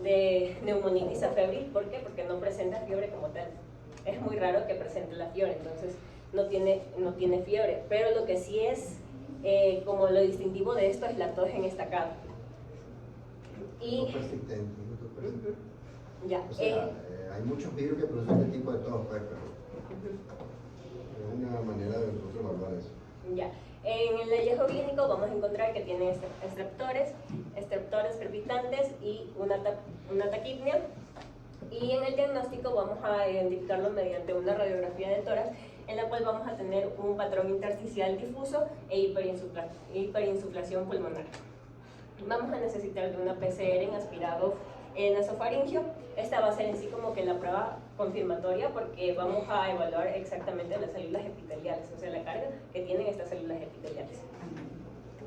Speaker 6: de neumonitis afebril. ¿Por qué? Porque no presenta fiebre como tal. Es muy raro que presente la fiebre, entonces no tiene fiebre, pero lo que sí es como lo distintivo de esto es la tos en estacado. Y
Speaker 1: persistente.
Speaker 6: ya,
Speaker 1: o sea, hay muchos virus que producen este tipo de tos, pues, pero es una manera de nosotros evaluar eso.
Speaker 6: Ya. En el hallazgo clínico vamos a encontrar que tiene estreptores crepitantes y una taquipnea. Y en el diagnóstico vamos a identificarlo mediante una radiografía de tórax, en la cual vamos a tener un patrón intersticial difuso e hiperinsuflación pulmonar. Vamos a necesitar de una PCR en aspirado nasofaringio. Esta va a ser en sí como que la prueba confirmatoria porque vamos a evaluar exactamente las células epiteliales, o sea, la carga que tienen estas células epiteliales.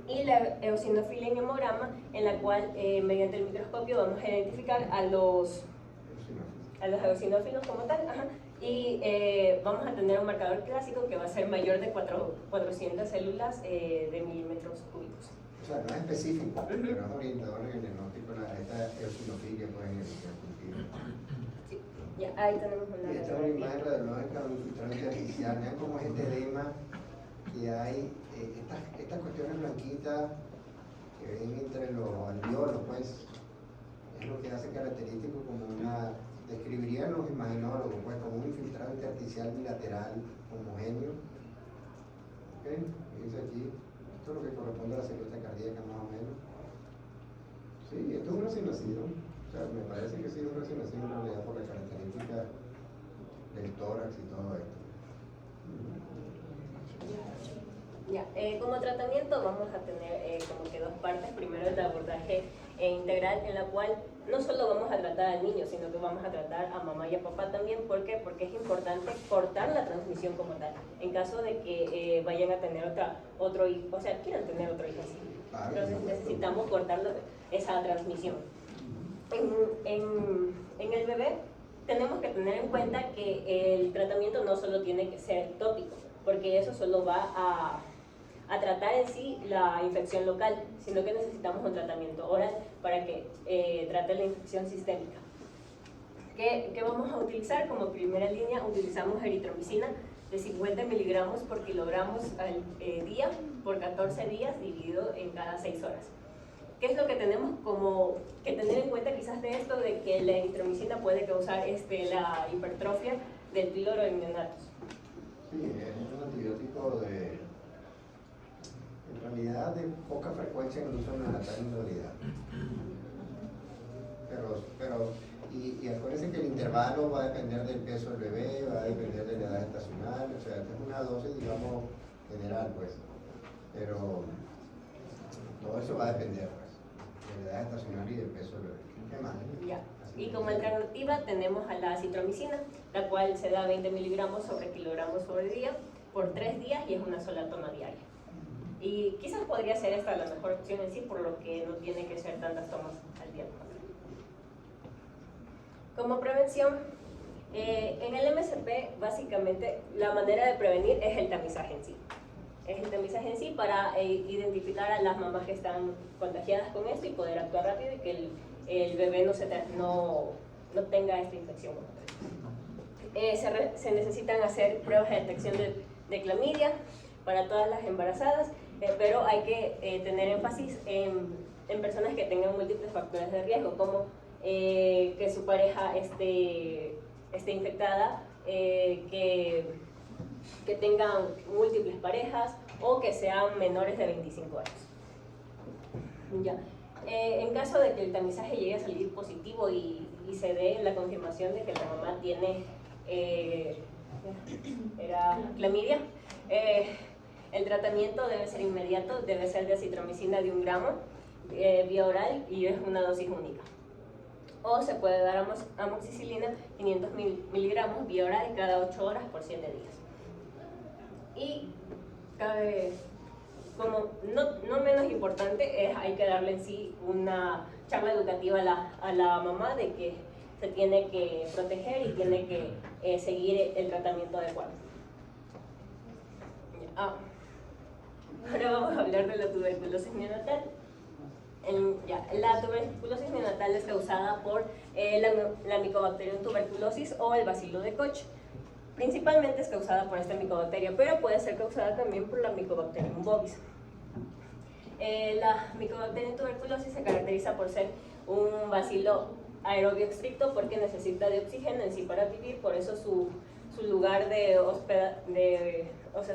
Speaker 6: Y la eosinofilia en hemograma, en la cual mediante el microscopio vamos a identificar a los eosinófilos como tal, y vamos a tener un marcador clásico que va a ser mayor de 400 células de milímetros cúbicos.
Speaker 1: O sea, no es específico, pero es orientador en el diagnóstico de esta eosinofilia, pues, en el cultivo.
Speaker 6: Sí, ya, ahí tenemos una...
Speaker 1: Esta es una imagen radiológica de un filtrante artificial. Vean cómo es este edema que hay, estas cuestiones blanquitas que ven entre los alveolos, pues, es lo que hace característico como describirían los imaginólogos, pues, como un infiltrado intersticial bilateral homogéneo. ¿Ok? Fíjense aquí. Esto es lo que corresponde a la célula cardíaca más o menos. Sí, esto es un recién nacido. O sea, me parece que sí es un recién nacido en realidad por la característica del tórax y todo esto.
Speaker 6: Ya, como tratamiento vamos a tener como que dos partes. Primero el abordaje integral, en la cual no solo vamos a tratar al niño, sino que vamos a tratar a mamá y a papá también. ¿Por qué? Porque es importante cortar la transmisión como tal. En caso de que vayan a tener otro hijo, o sea, quieran tener otro hijo así. Entonces necesitamos cortar esa transmisión. En el bebé tenemos que tener en cuenta que el tratamiento no solo tiene que ser tópico, porque eso solo va a tratar en sí la infección local, sino que necesitamos un tratamiento oral para que trate la infección sistémica. ¿Qué vamos a utilizar? Como primera línea utilizamos eritromicina de 50 miligramos por kilogramos al día por 14 días dividido en cada 6 horas. ¿Qué es lo que tenemos como que tener en cuenta quizás de esto? De que la eritromicina puede causar la hipertrofia del píloro en neonatos.
Speaker 1: Sí, es un antibiótico en realidad de poca frecuencia en el uso neonatal en realidad. Y acuérdense que el intervalo va a depender del peso del bebé, va a depender de la edad estacional, o sea, esta es una dosis, digamos, general, pues. Pero todo eso va a depender, pues, de la edad estacional y del peso del bebé. ¿Qué más?
Speaker 6: Ya. Y como alternativa tenemos a la acitromicina, la cual se da 20 miligramos sobre kilogramos sobre día por 3 días y es una sola toma diaria. Y quizás podría ser esta la mejor opción en sí, por lo que no tiene que ser tantas tomas al día. Como prevención, en el MSP básicamente la manera de prevenir es el tamizaje en sí. Es el tamizaje en sí para identificar a las mamás que están contagiadas con esto y poder actuar rápido y que el bebé no tenga esta infección. Se necesitan hacer pruebas de detección de clamidia para todas las embarazadas, pero hay que tener énfasis en personas que tengan múltiples factores de riesgo, como que su pareja esté infectada, que tengan múltiples parejas o que sean menores de 25 años. Ya. En caso de que el tamizaje llegue a salir positivo y se dé la confirmación de que la mamá tiene clamidia, el tratamiento debe ser inmediato, debe ser de acitromicina de 1 gramo vía oral y es una dosis única. O se puede dar amoxicilina 500 miligramos vía oral cada 8 horas por 7 días. Y como no menos importante, hay que darle en sí una charla educativa a la mamá de que se tiene que proteger y tiene que seguir el tratamiento adecuado. Ahora vamos a hablar de la tuberculosis neonatal. La tuberculosis neonatal es causada por la Mycobacterium tuberculosis o el bacilo de Koch. Principalmente es causada por esta micobacteria, pero puede ser causada también por la Mycobacterium bovis. La Mycobacterium tuberculosis se caracteriza por ser un bacilo aerobio estricto porque necesita de oxígeno en sí para vivir, por eso su lugar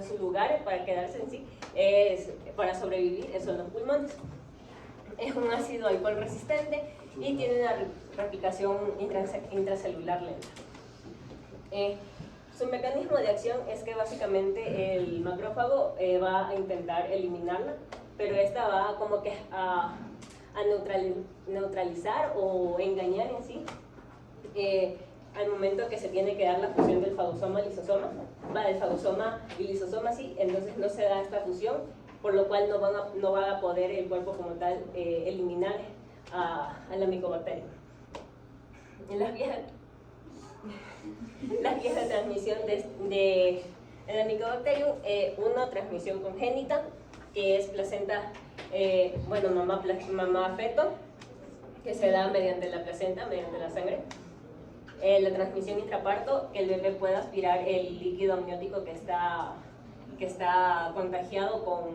Speaker 6: su lugar para quedarse en sí para sobrevivir son los pulmones. Es un ácido alcohol resistente y tiene una replicación intracelular lenta. Su mecanismo de acción es que básicamente el macrófago va a intentar eliminarla, pero esta va como que a neutralizar o engañar en sí al momento que se tiene que dar la fusión del fagosoma lisosoma, del fagosoma y lisosoma, sí, entonces no se da esta fusión, por lo cual no va a poder el cuerpo como tal eliminar a la micobacteria. Las vías de transmisión de la Mycobacterium, una transmisión congénita, que es placenta, mamá feto, que se da mediante la placenta, mediante la sangre. La transmisión intraparto, que el bebé pueda aspirar el líquido amniótico que está contagiado con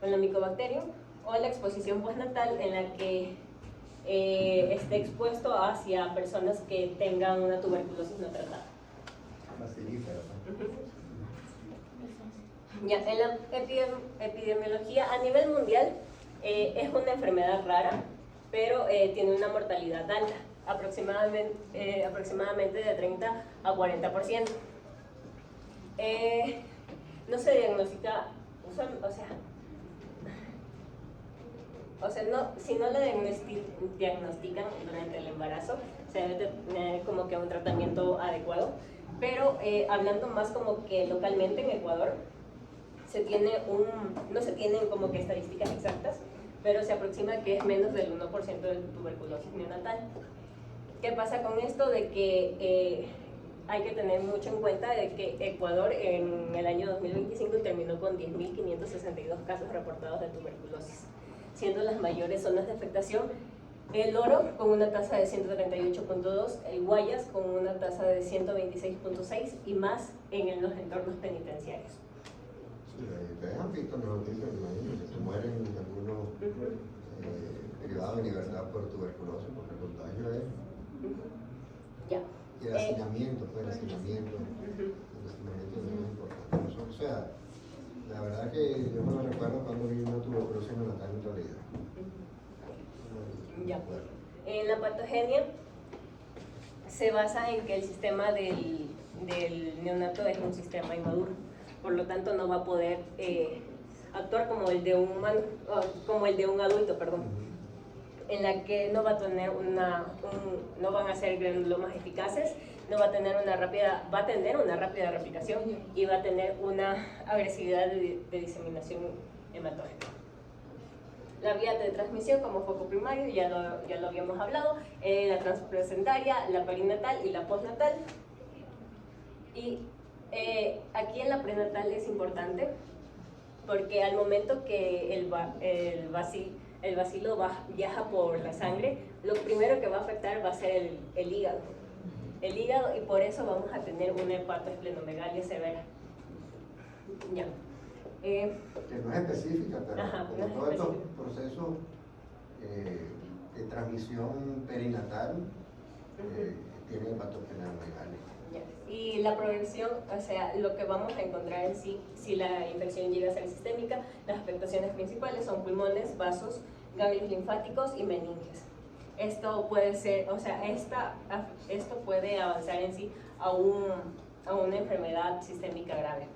Speaker 6: la Mycobacterium, o la exposición postnatal, en la que esté expuesto hacia personas que tengan una tuberculosis no tratada. Ya, en la epidemiología a nivel mundial es una enfermedad rara, pero tiene una mortalidad alta, aproximadamente de 30 a 40%. No se diagnostica si no lo diagnostican durante el embarazo, se debe tener como que un tratamiento adecuado. Pero hablando más como que localmente en Ecuador, no se tienen como que estadísticas exactas, pero se aproxima que es menos del 1% de tuberculosis neonatal. ¿Qué pasa con esto? De que hay que tener mucho en cuenta de que Ecuador en el año 2025 terminó con 10.562 casos reportados de tuberculosis, siendo las mayores zonas de afectación el Oro con una tasa de 138.2, el Guayas con una tasa de 126.6 y más en los entornos penitenciarios.
Speaker 1: Sí, ustedes han visto las noticias, me imagino, que se mueren algunos privados de libertad por tuberculosis, porque el contagio es...
Speaker 6: Ya.
Speaker 1: Y el hacinamiento, pues el hacinamiento es muy importante. O sea, la verdad que yo me recuerdo cuando vi una tuberculosis neonatal en realidad.
Speaker 6: Ya. En la patogenia se basa en que el sistema del neonato es un sistema inmaduro, por lo tanto no va a poder actuar como el de un humano, como el de un adulto, perdón, en la que no va a tener no van a ser granulomas eficaces, no va a tener va a tener una rápida replicación y va a tener una agresividad de diseminación hematógena. La vía de transmisión como foco primario, ya lo habíamos hablado, la transplacentaria, la perinatal y la postnatal. Y aquí en la prenatal es importante porque al momento que el bacilo viaja por la sangre, lo primero que va a afectar va a ser el hígado. El hígado, y por eso vamos a tener una hepatoesplenomegalia severa. Ya.
Speaker 1: Que no es específica, pero como todos estos procesos de transmisión perinatal tienen hepatoesplenomegalia.
Speaker 6: Y la progresión, o sea, lo que vamos a encontrar en sí, si la infección llega a ser sistémica, las afectaciones principales son pulmones, vasos, ganglios linfáticos y meninges. Esto puede ser, o sea, esto puede avanzar en sí a una enfermedad sistémica grave.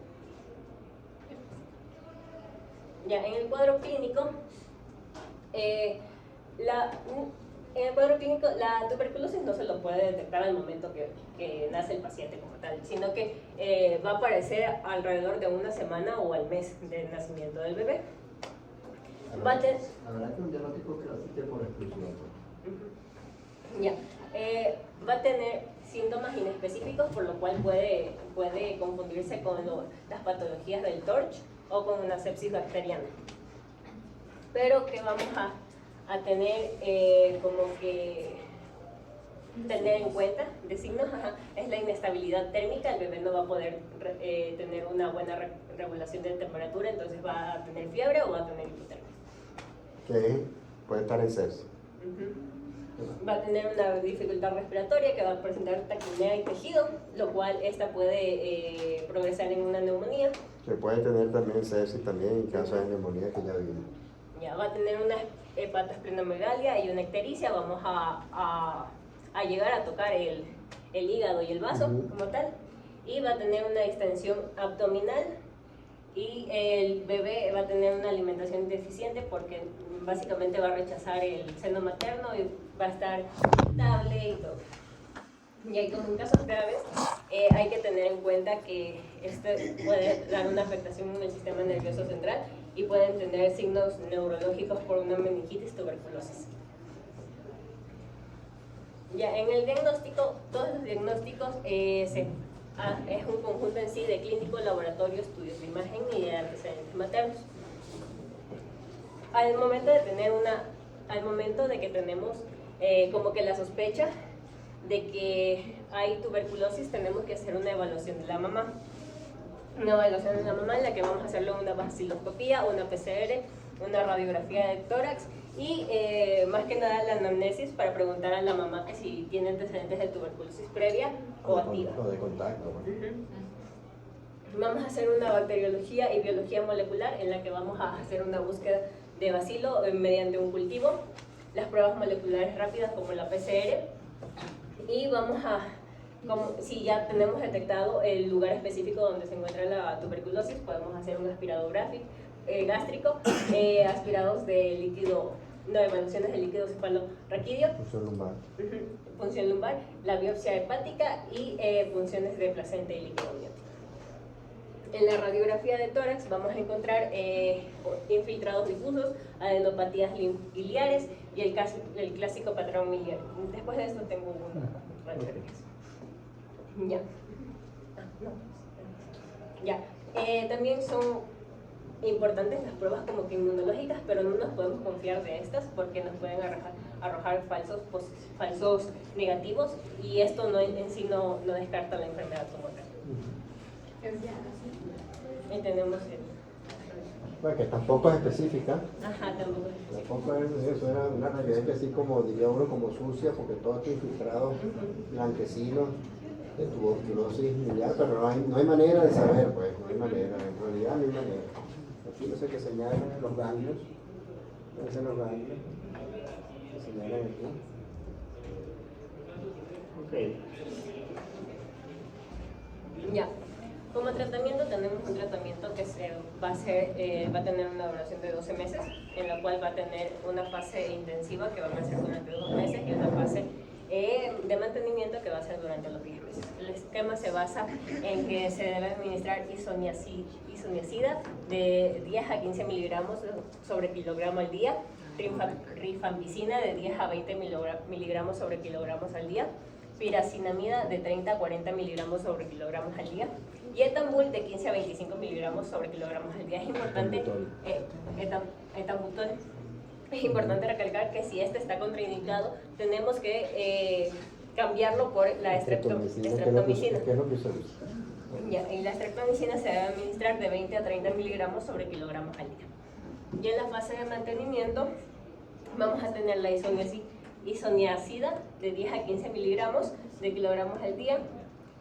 Speaker 6: Ya, en el cuadro clínico, la tuberculosis no se lo puede detectar al momento que nace el paciente como tal, sino que va a aparecer alrededor de una semana o al mes del nacimiento del bebé.
Speaker 1: La verdad que un diagnóstico que lo asiste por exclusión.
Speaker 6: Ya. Va a tener síntomas inespecíficos, por lo cual puede confundirse con las patologías del TORCH o con una sepsis bacteriana. Pero que vamos a tener como que tener en cuenta de signos es la inestabilidad térmica. El bebé no va a poder tener una buena regulación de temperatura, entonces va a tener fiebre o va a tener hipotermia.
Speaker 1: Que puede estar en sepsis.
Speaker 6: Va a tener una dificultad respiratoria que va a presentar taquipnea y tejido, lo cual esta puede progresar en una neumonía.
Speaker 1: Que puede tener también sepsis también en caso de neumonía que ya vimos.
Speaker 6: Ya, va a tener una hepatoesplenomegalia y una ictericia. Vamos a llegar a tocar el hígado y el vaso como tal, y va a tener una distensión abdominal, y el bebé va a tener una alimentación deficiente porque básicamente va a rechazar el seno materno y va a estar irritable y todo. Y ahí, como en casos graves, hay que tener en cuenta que esto puede dar una afectación en el sistema nervioso central y pueden tener signos neurológicos por una meningitis, tuberculosis. Ya, en el diagnóstico, todos los diagnósticos es un conjunto en sí de clínico, laboratorio, estudios de imagen y de antecedentes maternos. Al momento de que tenemos como que la sospecha de que hay tuberculosis, tenemos que hacer una evaluación de la mamá. Una evaluación de la mamá en la que vamos a hacerle una vaciloscopía, una PCR, una radiografía de tórax y más que nada la anamnesis para preguntar a la mamá que si tiene antecedentes de tuberculosis previa o activa.
Speaker 1: O de contacto.
Speaker 6: Vamos a hacer una bacteriología y biología molecular en la que vamos a hacer una búsqueda de bacilo mediante un cultivo, las pruebas moleculares rápidas como la PCR, y vamos si ya tenemos detectado el lugar específico donde se encuentra la tuberculosis, podemos hacer un aspiradográfico gástrico, aspirados de líquido, no, evaluaciones de líquido cefalorraquídeo,
Speaker 1: Función lumbar.
Speaker 6: función lumbar, la biopsia hepática y funciones de placenta y líquido amniótico. En la radiografía de tórax vamos a encontrar infiltrados difusos, adenopatías biliares y el clásico patrón miliar. Después de esto tengo una radiografía. Ya. También son importantes las pruebas como que inmunológicas, pero no nos podemos confiar de estas porque nos pueden arrojar falsos negativos, y esto no, en sí no descarta la enfermedad como tal. Y tenemos
Speaker 1: Bueno, que tampoco es específica.
Speaker 6: Ajá, tampoco.
Speaker 1: Tampoco es eso, era una radiografía así como, diría uno, como sucia, porque todo está infiltrado, blanquecino, de tuberculosis miliar, pero no hay manera de saber, pues, no hay manera, en realidad no hay manera. Aquí no sé qué señalan los ganglios, parecen los ganglios, que señalan aquí. Ok.
Speaker 6: Ya. Como tratamiento tenemos un tratamiento que va a tener una duración de 12 meses, en la cual va a tener una fase intensiva que va a ser durante 2 meses y una fase de mantenimiento que va a ser durante los 10 meses. El esquema se basa en que se debe administrar isoniazida de 10 a 15 miligramos sobre kilogramo al día, rifampicina de 10 a 20 miligramos sobre kilogramos al día, piracinamida de 30 a 40 miligramos sobre kilogramos al día, y etambul de 15 a 25 miligramos sobre kilogramos al día. Es importante, etambutol. Es importante recalcar que si este está contraindicado, tenemos que cambiarlo por la estreptomicina.
Speaker 1: ¿Qué es lo que se usa?
Speaker 6: Ya, y la estreptomicina se debe administrar de 20 a 30 miligramos sobre kilogramos al día. Y en la fase de mantenimiento vamos a tener la isoniazida de 10 a 15 miligramos de kilogramos al día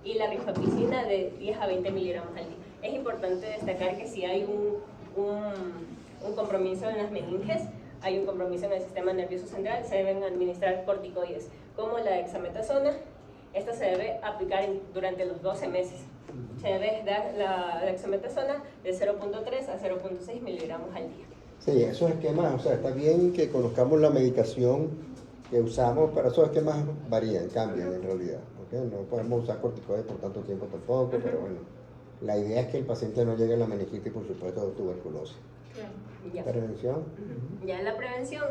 Speaker 6: y la rifampicina de 10 a 20 miligramos al día. Es importante destacar que si hay un compromiso en las meninges, hay un compromiso en el sistema nervioso central, se deben administrar corticoides como la dexametasona. Esta se debe aplicar durante los 12 meses. Se debe dar la dexametasona de 0.3 a 0.6 miligramos al día.
Speaker 1: Sí, esos esquemas, o sea, está bien que conozcamos la medicación que usamos, pero esos esquemas varían, cambian en realidad. ¿Okay? No podemos usar corticoides por tanto tiempo tampoco, pero bueno, la idea es que el paciente no llegue a la meningitis y por supuesto a tuberculosis.
Speaker 6: Ya.
Speaker 1: ¿Prevención?
Speaker 6: Ya en la prevención,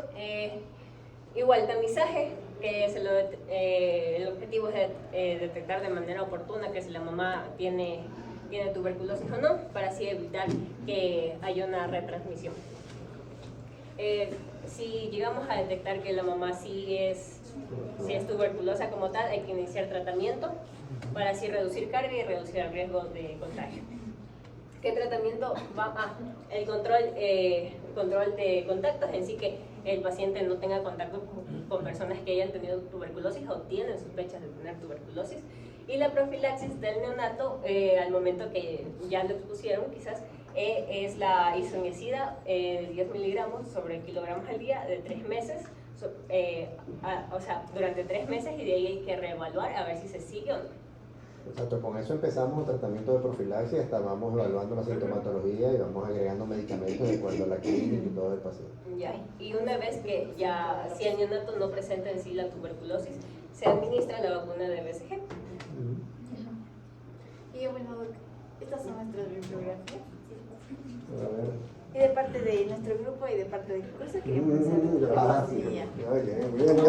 Speaker 6: igual tamizaje, que el objetivo es detectar de manera oportuna que si la mamá tiene tuberculosis o no, para así evitar que haya una retransmisión. Si llegamos a detectar que la mamá sí es tuberculosa como tal, hay que iniciar tratamiento para así reducir carga y reducir el riesgo de contagio. ¿Qué tratamiento va a? El control de contactos, en sí que el paciente no tenga contacto con personas que hayan tenido tuberculosis o tienen sospechas de tener tuberculosis. Y la profilaxis del neonato, al momento que ya lo expusieron, quizás es la isoniazida de 10 miligramos sobre kilogramos al día de 3 meses, o sea, durante 3 meses, y de ahí hay que reevaluar a ver si se sigue o no.
Speaker 1: Exacto, con eso empezamos el tratamiento de profilaxis, hasta vamos evaluando la sintomatología y vamos agregando medicamentos de acuerdo a la clínica y todo el paciente.
Speaker 6: Ya, y una vez que ya, si el neonato no presenta en sí la tuberculosis, se administra la vacuna de BCG.
Speaker 7: Y bueno, estas son nuestras bibliografías.
Speaker 1: A ver.
Speaker 7: Y de parte de nuestro grupo y de parte del curso queremos hacer
Speaker 1: Gracias.
Speaker 7: sí, ya.
Speaker 1: Oye, bien, bien, bien.